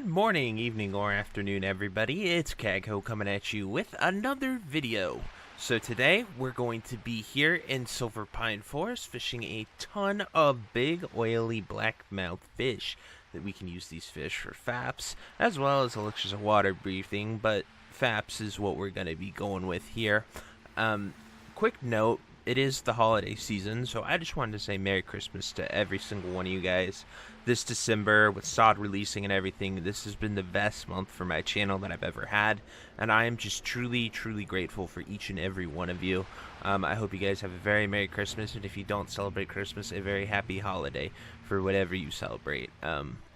morning, evening, or afternoon, everybody. It's Kaghoe coming at you with another video. So today, we're going to be here in Silverpine Forest fishing a ton of big, oily, blackmouth fish. That we can use these fish for faps, as well as elixirs of water breathing, but faps is what we're going to be going with here. Quick note, it is the holiday season, so I just wanted to say Merry Christmas to every single one of you guys. This December, with SOD releasing and everything, this has been the best month for my channel that I've ever had, and I am just truly, truly grateful for each and every one of you. I hope you guys have a very Merry Christmas, and if you don't celebrate Christmas, a very happy holiday for whatever you celebrate.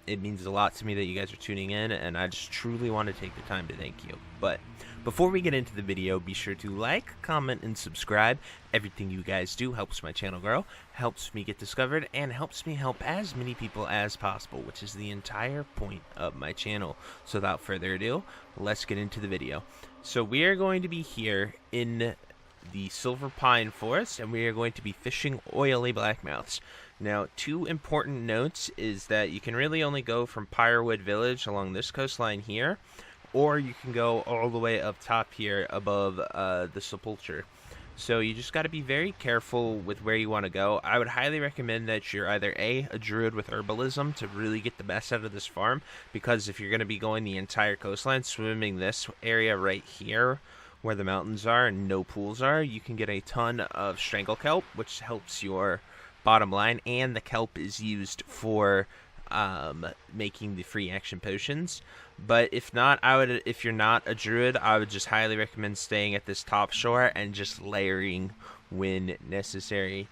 It means a lot to me that you guys are tuning in, and I just truly want to take the time to thank you. But before we get into the video, be sure to like, comment, and subscribe. Everything you guys do helps my channel grow, helps me get discovered, and helps me help as many people as possible, which is the entire point of my channel. So without further ado, let's get into the video. So we are going to be here in the Silverpine Forest, and we are going to be fishing oily blackmouths. Now, two important notes is that you can really only go from Pyrewood Village along this coastline here, or you can go all the way up top here above the Sepulture. So you just got to be very careful with where you want to go. I would highly recommend that you're either a druid with herbalism to really get the best out of this farm, because if you're going to be going the entire coastline, swimming this area right here where the mountains are and no pools are, you can get a ton of strangle kelp, which helps your bottom line, and the kelp is used for making the free action potions. But if not, if you're not a druid, I would just highly recommend staying at this top shore and just layering when necessary.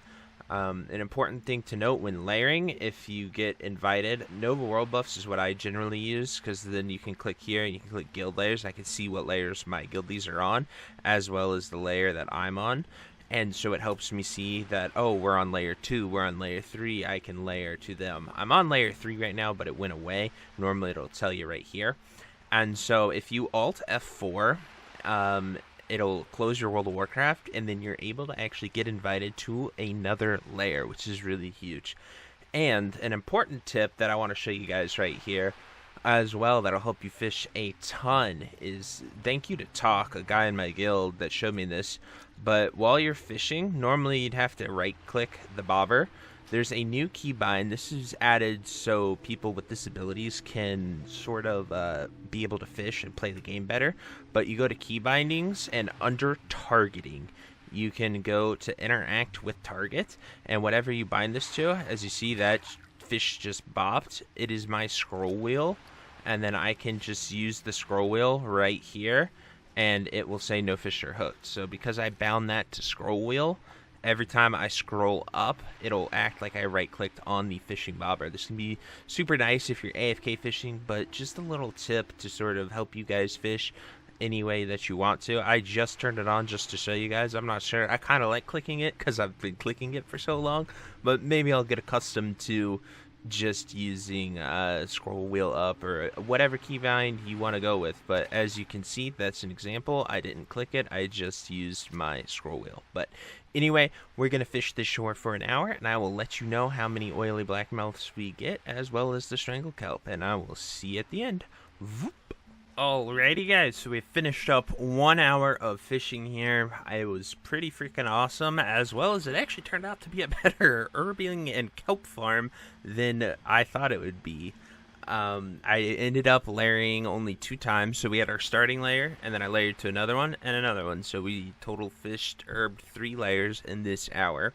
An important thing to note when layering, if you get invited, Nova World Buffs is what I generally use, because then you can click here and you can click guild layers. I can see what layers my guildies are on, as well as the layer that I'm on. And so it helps me see that, oh, we're on layer 2, we're on layer 3, I can layer to them. I'm on layer 3 right now, but it went away. Normally it'll tell you right here. And so if you Alt F4, it'll close your World of Warcraft, and then you're able to actually get invited to another layer, which is really huge. And an important tip that I want to show you guys right here as well that'll help you fish a ton is, thank you to Talk, a guy in my guild that showed me this. But while you're fishing, normally you'd have to right click the bobber. There's a new keybind. This is added so people with disabilities can sort of be able to fish and play the game better. But you go to key bindings, and under targeting, you can go to interact with target, and whatever you bind this to, as you see that fish just bopped, it is my scroll wheel, and then I can just use the scroll wheel right here, and it will say no fish are hooked. So because I bound that to scroll wheel, every time I scroll up, it'll act like I right-clicked on the fishing bobber. This can be super nice if you're AFK fishing, but just a little tip to sort of help you guys fish any way that you want to. I just turned it on just to show you guys. I'm not sure. I kind of like clicking it because I've been clicking it for so long, but maybe I'll get accustomed to just using scroll wheel up or whatever keybind you want to go with. But as you can see, that's an example. I didn't click it, I just used my scroll wheel. But anyway, we're going to fish this shore for an hour, and I will let you know how many oily blackmouths we get, as well as the strangle kelp, and I will see you at the end. Voop. Alrighty guys, so we finished up 1 hour of fishing here. It was pretty freaking awesome, as well as it actually turned out to be a better herbing and kelp farm than I thought it would be. I ended up layering only 2 times, so we had our starting layer, and then I layered to another one and another one, so we total fished herbed 3 layers in this hour.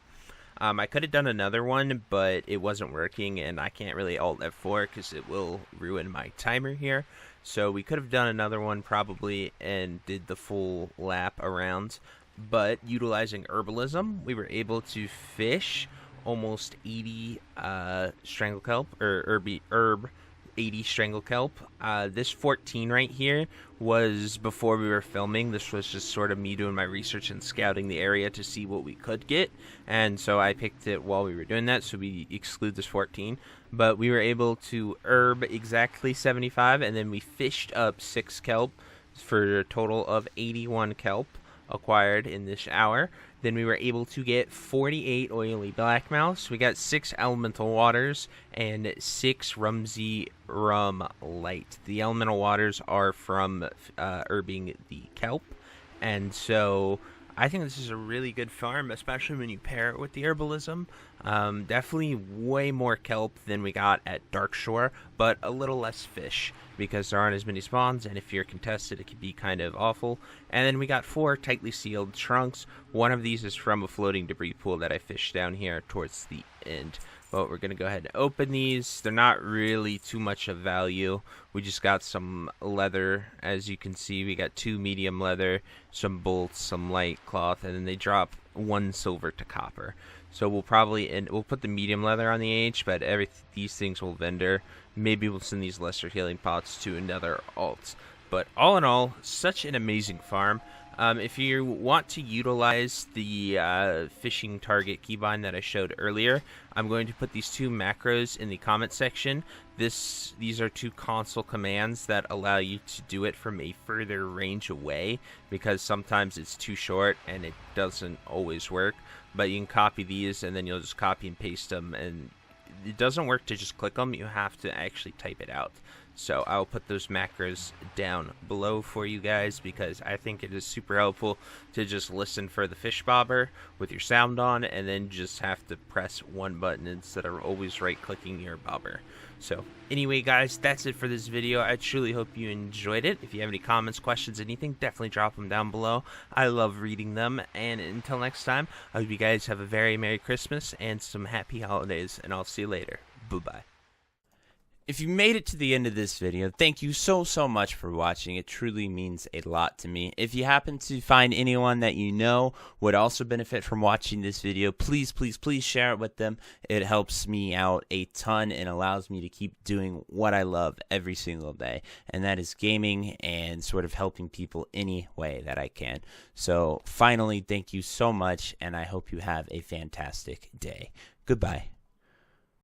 I could have done another one, but it wasn't working, and I can't really Alt F4 because it will ruin my timer here. So we could have done another one probably and did the full lap around. But utilizing herbalism, we were able to fish almost 80 strangle kelp, or herb 80 strangle kelp. This 14 right here was before we were filming. This was just sort of me doing my research and scouting the area to see what we could get, and so I picked it while we were doing that, so we exclude this 14. But we were able to herb exactly 75, and then we fished up 6 kelp for a total of 81 kelp. acquired in this hour. Then we were able to get 48 oily black mouse. We got 6 elemental waters and 6 Rumsey rum light. The elemental waters are from herbing the kelp, and so I think this is a really good farm, especially when you pair it with the herbalism. Definitely way more kelp than we got at Darkshore, but a little less fish because there aren't as many spawns, and if you're contested, it can be kind of awful. And then we got 4 tightly sealed trunks. One of these is from a floating debris pool that I fished down here towards the end. But we're going to go ahead and open these. They're not really too much of value. We just got some leather. As you can see, we got 2 medium leather, some bolts, some light cloth, and then they drop 1 silver to copper. So we'll put the medium leather on the H, but these things will vendor. Maybe we'll send these lesser healing pots to another alt. But all in all, such an amazing farm. If you want to utilize the fishing target keybind that I showed earlier, I'm going to put these 2 macros in the comment section. These are 2 console commands that allow you to do it from a further range away, because sometimes it's too short and it doesn't always work. But you can copy these and then you'll just copy and paste them, and it doesn't work to just click them. You have to actually type it out. So I'll put those macros down below for you guys, because I think it is super helpful to just listen for the fish bobber with your sound on, and then just have to press 1 button instead of always right clicking your bobber. So anyway, guys, that's it for this video. I truly hope you enjoyed it. If you have any comments, questions, anything, definitely drop them down below. I love reading them. And until next time, I hope you guys have a very Merry Christmas and some happy holidays, and I'll see you later. Bye-bye. If you made it to the end of this video, thank you so much for watching. It truly means a lot to me. If you happen to find anyone that you know would also benefit from watching this video, please share it with them. It helps me out a ton and allows me to keep doing what I love every single day, and that is gaming and sort of helping people any way that I can. So finally, thank you so much, and I hope you have a fantastic day. Goodbye.